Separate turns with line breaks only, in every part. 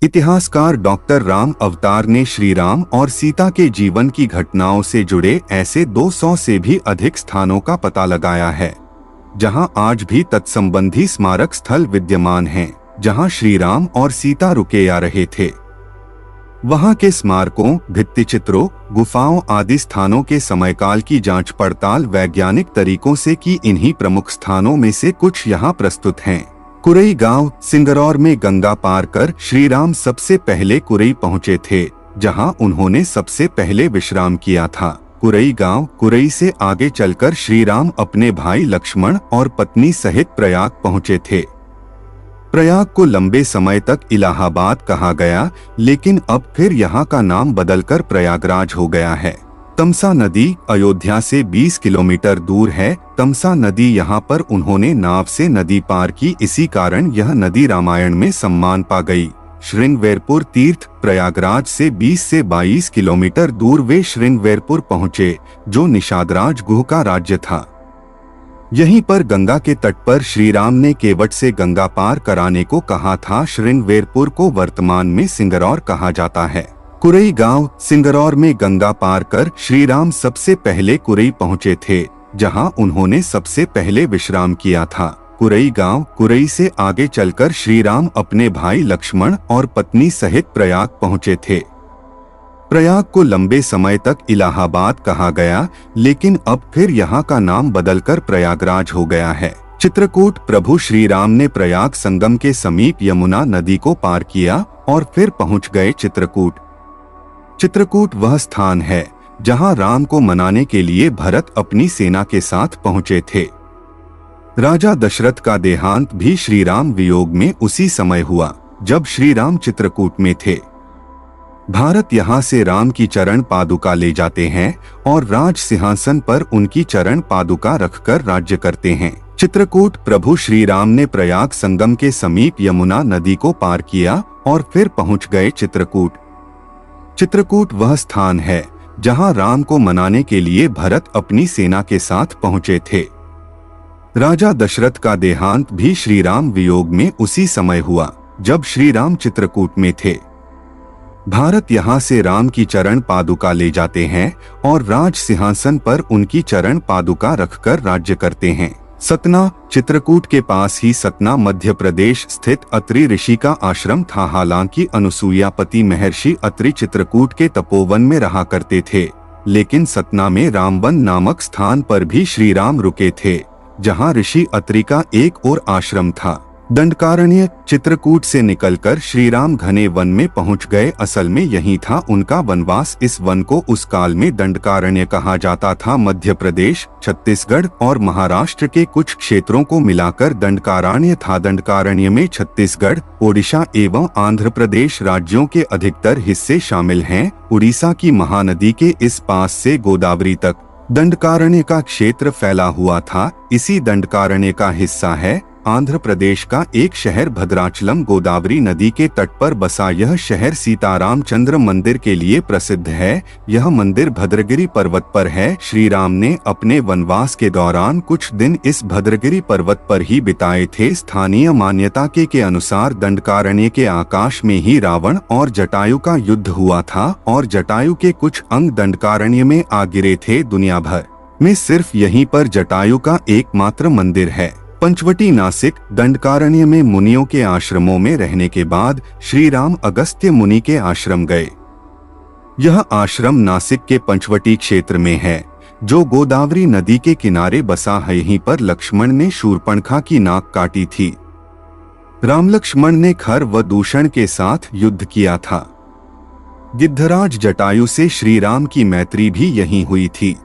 इतिहासकार डॉक्टर राम अवतार ने श्री राम और सीता के जीवन की घटनाओं से जुड़े ऐसे 200 से भी अधिक स्थानों का पता लगाया है, जहां आज भी तत्संबंधी स्मारक स्थल विद्यमान हैं, जहां श्री राम और सीता रुके या रहे थे। वहां के स्मारकों, भित्तिचित्रों, गुफाओं आदि स्थानों के समयकाल की जांच पड़ताल वैज्ञानिक तरीकों से की। इन्हीं प्रमुख स्थानों में से कुछ यहाँ प्रस्तुत हैं। कुरई गांव, सिंगरौर में गंगा पार कर श्री राम सबसे पहले कुरई पहुँचे थे, जहाँ उन्होंने सबसे पहले विश्राम किया था। कुरई गांव, कुरई से आगे चलकर श्री राम अपने भाई लक्ष्मण और पत्नी सहित प्रयाग पहुँचे थे। प्रयाग को लंबे समय तक इलाहाबाद कहा गया, लेकिन अब फिर यहाँ का नाम बदलकर प्रयागराज हो गया है। तमसा नदी अयोध्या से 20 किलोमीटर दूर है। तमसा नदी यहाँ पर उन्होंने नाव से नदी पार की, इसी कारण यह नदी रामायण में सम्मान पा गई। श्रृंगवेरपुर तीर्थ, प्रयागराज से 20 से 22 किलोमीटर दूर वे श्रृंगवेरपुर पहुँचे, जो निषादराज गुह का राज्य था। यहीं पर गंगा के तट पर श्री राम ने केवट से गंगा पार कराने को कहा था। श्रृंगवेरपुर को वर्तमान में सिंगरौर कहा जाता है। कुरई गांव, सिंगरौर में गंगा पार कर श्री राम सबसे पहले कुरई पहुंचे थे, जहां उन्होंने सबसे पहले विश्राम किया था। कुरई गांव, कुरई से आगे चलकर श्री राम अपने भाई लक्ष्मण और पत्नी सहित प्रयाग पहुंचे थे। प्रयाग को लंबे समय तक इलाहाबाद कहा गया, लेकिन अब फिर यहाँ का नाम बदलकर प्रयागराज हो गया है। चित्रकूट, प्रभु श्री राम ने प्रयाग संगम के समीप यमुना नदी को पार किया और फिर पहुँच गए चित्रकूट। चित्रकूट वह स्थान है जहाँ राम को मनाने के लिए भरत अपनी सेना के साथ पहुँचे थे। राजा दशरथ का देहांत भी श्री राम वियोग में उसी समय हुआ जब श्री राम चित्रकूट में थे। भारत यहाँ से राम की चरण पादुका ले जाते हैं और राज सिंहासन पर उनकी चरण पादुका रखकर राज्य करते हैं। चित्रकूट, प्रभु श्री राम ने प्रयाग संगम के समीप यमुना नदी को पार किया और फिर पहुँच गए चित्रकूट। चित्रकूट वह स्थान है जहाँ राम को मनाने के लिए भरत अपनी सेना के साथ पहुँचे थे। राजा दशरथ का देहांत भी श्री राम वियोग में उसी समय हुआ जब श्री राम चित्रकूट में थे। भारत यहाँ से राम की चरण पादुका ले जाते हैं और राज सिंहासन पर उनकी चरण पादुका रखकर राज्य करते हैं। सतना, चित्रकूट के पास ही सतना मध्य प्रदेश स्थित अत्रि ऋषि का आश्रम था। हालांकि अनुसूयापति महर्षि अत्रि चित्रकूट के तपोवन में रहा करते थे, लेकिन सतना में रामवन नामक स्थान पर भी श्री राम रुके थे, जहाँ ऋषि अत्रि का एक और आश्रम था। दंडकारण्य, चित्रकूट से निकलकर श्री राम घने वन में पहुंच गए। असल में यही था उनका वनवास। इस वन को उस काल में दंडकारण्य कहा जाता था। मध्य प्रदेश, छत्तीसगढ़ और महाराष्ट्र के कुछ क्षेत्रों को मिलाकर दंडकारण्य था। दंडकारण्य में छत्तीसगढ़, ओडिशा एवं आंध्र प्रदेश राज्यों के अधिकतर हिस्से शामिल हैं। उड़ीसा की महानदी के इस पास से गोदावरी तक दंडकारण्य का क्षेत्र फैला हुआ था। इसी दंडकारण्य का हिस्सा है आंध्र प्रदेश का एक शहर भद्राचलम। गोदावरी नदी के तट पर बसा यह शहर सीतारामचंद्र मंदिर के लिए प्रसिद्ध है। यह मंदिर भद्रगिरि पर्वत पर है। श्री राम ने अपने वनवास के दौरान कुछ दिन इस भद्रगिरि पर्वत पर ही बिताए थे। स्थानीय मान्यता के अनुसार दंडकारण्य के आकाश में ही रावण और जटायु का युद्ध हुआ था और जटायु के कुछ अंग दंडकारण्य में आ गिरे थे। दुनिया भर में सिर्फ यहीं पर जटायु का एकमात्र मंदिर है। पंचवटी, नासिक, दंडकारण्य में मुनियों के आश्रमों में रहने के बाद श्री राम अगस्त्य मुनि के आश्रम गए। यह आश्रम नासिक के पंचवटी क्षेत्र में है, जो गोदावरी नदी के किनारे बसा है। यहीं पर लक्ष्मण ने शूर्पणखा की नाक काटी थी। राम लक्ष्मण ने खर व दूषण के साथ युद्ध किया था। गिद्धराज जटायु से श्री राम की मैत्री भी यहीं हुई थी।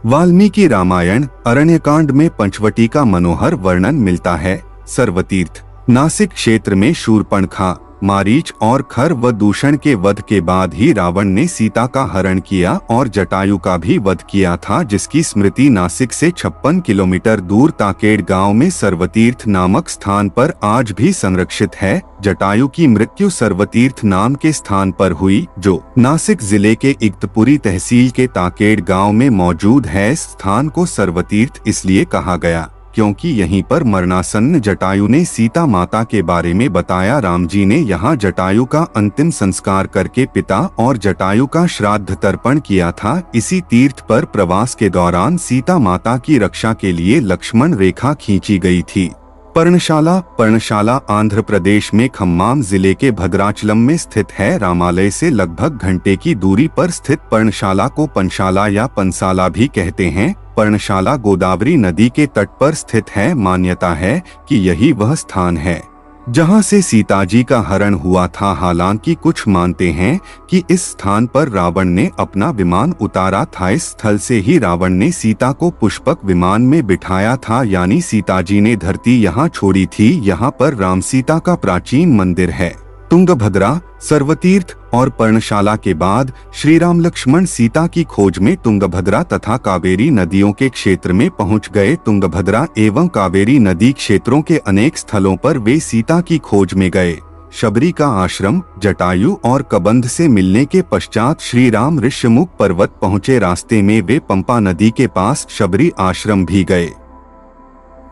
वाल्मीकि रामायण अरण्यकांड में पंचवटी का मनोहर वर्णन मिलता है। सर्वतीर्थ, नासिक क्षेत्र में शूर्पणखा, मारीच और खर व दूषण के वध के बाद ही रावण ने सीता का हरण किया और जटायु का भी वध किया था, जिसकी स्मृति नासिक से 56 किलोमीटर दूर ताकेड़ गांव में सर्वतीर्थ नामक स्थान पर आज भी संरक्षित है। जटायु की मृत्यु सर्वतीर्थ नाम के स्थान पर हुई, जो नासिक जिले के इगतपुरी तहसील के ताकेड़ गांव में मौजूद है। इस स्थान को सर्वतीर्थ इसलिए कहा गया क्योंकि यहीं पर मरणासन्न जटायु ने सीता माता के बारे में बताया। राम जी ने यहाँ जटायु का अंतिम संस्कार करके पिता और जटायु का श्राद्ध तर्पण किया था। इसी तीर्थ पर प्रवास के दौरान सीता माता की रक्षा के लिए लक्ष्मण रेखा खींची गई थी। पर्णशाला आंध्र प्रदेश में खम्माम जिले के भद्राचलम में स्थित है। रामालय से लगभग घंटे की दूरी पर स्थित पर्णशाला को पंशाला या पंसाला भी कहते हैं। पर्णशाला गोदावरी नदी के तट पर स्थित है। मान्यता है कि यही वह स्थान है जहां से सीता जी का हरण हुआ था। हालांकि कुछ मानते हैं कि इस स्थान पर रावण ने अपना विमान उतारा था। इस स्थल से ही रावण ने सीता को पुष्पक विमान में बिठाया था, यानी सीता जी ने धरती यहाँ छोड़ी थी। यहाँ पर राम सीता का प्राचीन मंदिर है। तुंगभद्रा, सर्वतीर्थ और पर्णशाला के बाद श्री राम लक्ष्मण सीता की खोज में तुंगभद्रा तथा कावेरी नदियों के क्षेत्र में पहुंच गए। तुंगभद्रा एवं कावेरी नदी क्षेत्रों के अनेक स्थलों पर वे सीता की खोज में गए। शबरी का आश्रम, जटायु और कबंध से मिलने के पश्चात श्री राम ऋष्यमुख पर्वत पहुंचे। रास्ते में वे पंपा नदी के पास शबरी आश्रम भी गए,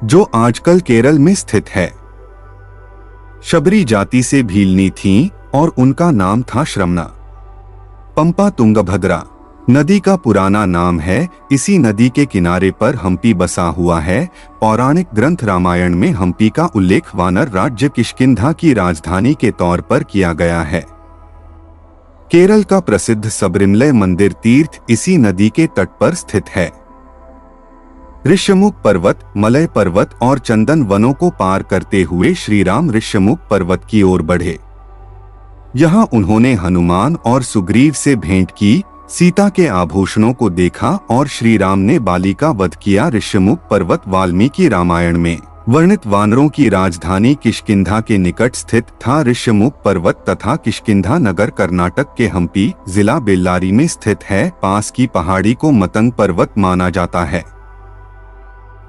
जो आजकल केरल में स्थित है। शबरी जाति से भीलनी थीं और उनका नाम था श्रमणा। पंपा तुंगभद्रा नदी का पुराना नाम है। इसी नदी के किनारे पर हम्पी बसा हुआ है। पौराणिक ग्रंथ रामायण में हम्पी का उल्लेख वानर राज्य किष्किंधा की राजधानी के तौर पर किया गया है। केरल का प्रसिद्ध सबरिमलय मंदिर तीर्थ इसी नदी के तट पर स्थित है। ऋष्यमुख पर्वत, मलय पर्वत और चंदन वनों को पार करते हुए श्री राम ऋष्यमुख पर्वत की ओर बढ़े। यहाँ उन्होंने हनुमान और सुग्रीव से भेंट की, सीता के आभूषणों को देखा और श्री राम ने बाली का वध किया। ऋष्यमुख पर्वत वाल्मीकि रामायण में वर्णित वानरों की राजधानी किष्किंधा के निकट स्थित था। ऋष्यमुख पर्वत तथा किष्किंधा नगर कर्नाटक के हम्पी जिला बेल्लारी में स्थित है। पास की पहाड़ी को मतंग पर्वत माना जाता है।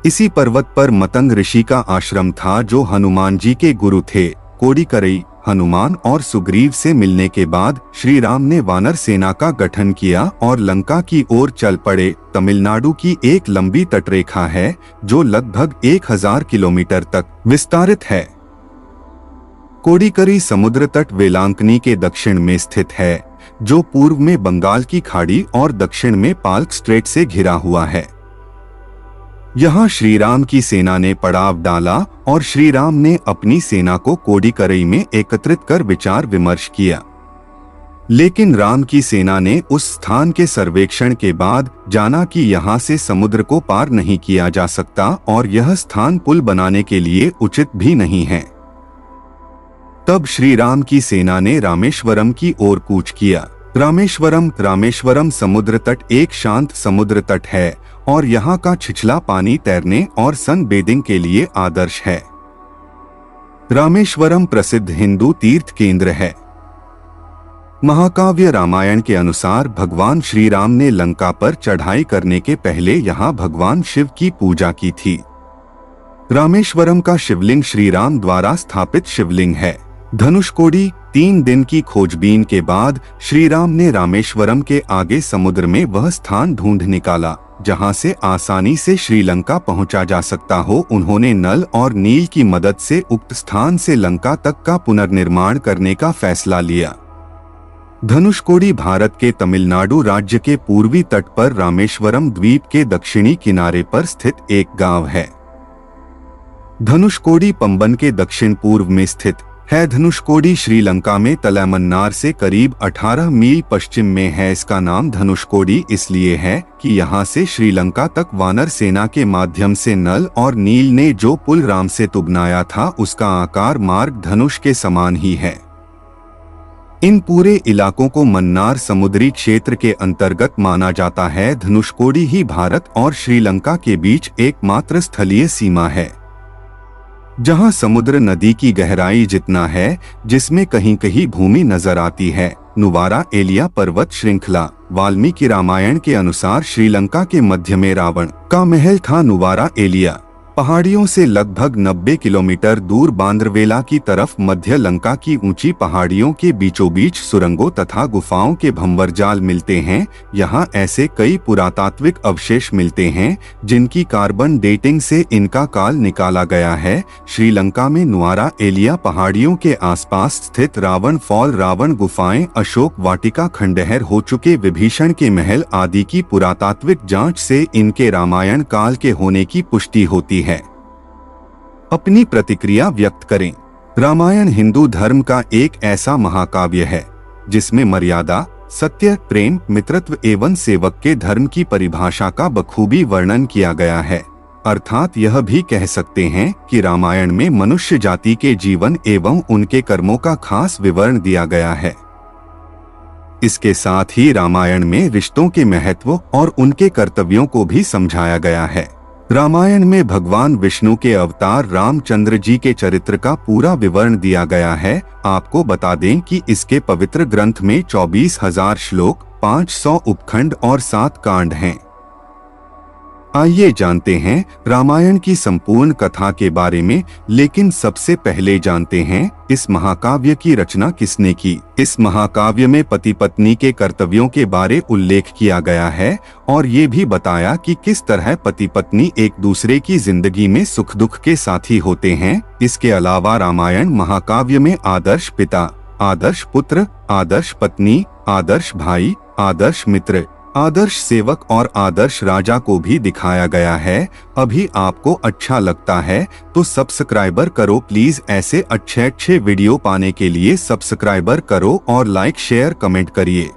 इसी पर्वत पर मतंग ऋषि का आश्रम था, जो हनुमान जी के गुरु थे। कोडिकरई, हनुमान और सुग्रीव से मिलने के बाद श्री राम ने वानर सेना का गठन किया और लंका की ओर चल पड़े। तमिलनाडु की एक लंबी तटरेखा है जो लगभग 1000 किलोमीटर तक विस्तारित है। कोडिकरी समुद्र तट वेलांकनी के दक्षिण में स्थित है, जो पूर्व में बंगाल की खाड़ी और दक्षिण में पाल्क स्ट्रेट से घिरा हुआ है। यहाँ श्री राम की सेना ने पड़ाव डाला और श्री राम ने अपनी सेना को कोडिकरई में एकत्रित कर विचार विमर्श किया। लेकिन राम की सेना ने उस स्थान के सर्वेक्षण के बाद जाना कि यहाँ से समुद्र को पार नहीं किया जा सकता और यह स्थान पुल बनाने के लिए उचित भी नहीं है। तब श्री राम की सेना ने रामेश्वरम की ओर कूच किया। रामेश्वरम समुद्र तट एक शांत समुद्र तट है और यहाँ का छिछला पानी तैरने और सन बेदिंग के लिए आदर्श है। रामेश्वरम प्रसिद्ध हिंदू तीर्थ केंद्र है। महाकाव्य रामायण के अनुसार भगवान श्री राम ने लंका पर चढ़ाई करने के पहले यहाँ भगवान शिव की पूजा की थी। रामेश्वरम का शिवलिंग श्री राम द्वारा स्थापित शिवलिंग है। धनुषकोडी 3 दिन की खोजबीन के बाद श्री राम ने रामेश्वरम के आगे समुद्र में वह स्थान ढूंढ निकाला जहां से आसानी से श्रीलंका पहुंचा जा सकता हो। उन्होंने नल और नील की मदद से उक्त स्थान से लंका तक का पुनर्निर्माण करने का फैसला लिया। धनुषकोडी भारत के तमिलनाडु राज्य के पूर्वी तट पर रामेश्वरम द्वीप के दक्षिणी किनारे पर स्थित एक गांव है। धनुषकोडी पंबन के दक्षिण पूर्व में स्थित है। धनुषकोडी श्रीलंका में तलैमन्नार से करीब 18 मील पश्चिम में है। इसका नाम धनुषकोडी इसलिए है कि यहाँ से श्रीलंका तक वानर सेना के माध्यम से नल और नील ने जो पुल राम सेतु बनाया था उसका आकार मार्ग धनुष के समान ही है। इन पूरे इलाकों को मन्नार समुद्री क्षेत्र के अंतर्गत माना जाता है। धनुषकोडी ही भारत और श्रीलंका के बीच एकमात्र स्थलीय सीमा है जहां समुद्र नदी की गहराई जितना है, जिसमें कहीं कहीं भूमि नजर आती है। नुवारा एलिया पर्वत श्रृंखला वाल्मीकि रामायण के अनुसार श्रीलंका के मध्य में रावण का महल था। नुवारा एलिया पहाड़ियों से लगभग 90 किलोमीटर दूर बांद्रवेला की तरफ मध्य लंका की ऊंची पहाड़ियों के बीचों बीच सुरंगों तथा गुफाओं के भंवरजाल मिलते हैं। यहाँ ऐसे कई पुरातात्विक अवशेष मिलते हैं जिनकी कार्बन डेटिंग से इनका काल निकाला गया है। श्रीलंका में नुआरा एलिया पहाड़ियों के आसपास स्थित रावण फॉल, रावण गुफाएं, अशोक वाटिका, खंडहर हो चुके विभीषण के महल आदि की पुरातात्विक जांच से इनके रामायण काल के होने की पुष्टि होती है। अपनी प्रतिक्रिया व्यक्त करें। रामायण हिंदू धर्म का एक ऐसा महाकाव्य है जिसमें मर्यादा, सत्य, प्रेम, मित्रत्व एवं सेवक के धर्म की परिभाषा का बखूबी वर्णन किया गया है। अर्थात यह भी कह सकते हैं कि रामायण में मनुष्य जाति के जीवन एवं उनके कर्मों का खास विवरण दिया गया है। इसके साथ ही रामायण में रिश्तों के महत्व और उनके कर्तव्यों को भी समझाया गया है। रामायण में भगवान विष्णु के अवतार रामचंद्र जी के चरित्र का पूरा विवरण दिया गया है। आपको बता दें कि इसके पवित्र ग्रंथ में 24,000 श्लोक, 500 उपखंड और 7 कांड हैं। आइए जानते हैं रामायण की संपूर्ण कथा के बारे में, लेकिन सबसे पहले जानते हैं इस महाकाव्य की रचना किसने की। इस महाकाव्य में पति पत्नी के कर्तव्यों के बारे उल्लेख किया गया है और ये भी बताया कि किस तरह पति पत्नी एक दूसरे की जिंदगी में सुख दुख के साथी होते हैं। इसके अलावा रामायण महाकाव्य में आदर्श पिता, आदर्श पुत्र, आदर्श पत्नी, आदर्श भाई, आदर्श मित्र, आदर्श सेवक और आदर्श राजा को भी दिखाया गया है। अभी आपको अच्छा लगता है तो सब्सक्राइबर करो प्लीज। ऐसे अच्छे वीडियो पाने के लिए सब्सक्राइबर करो और लाइक शेयर कमेंट करिए।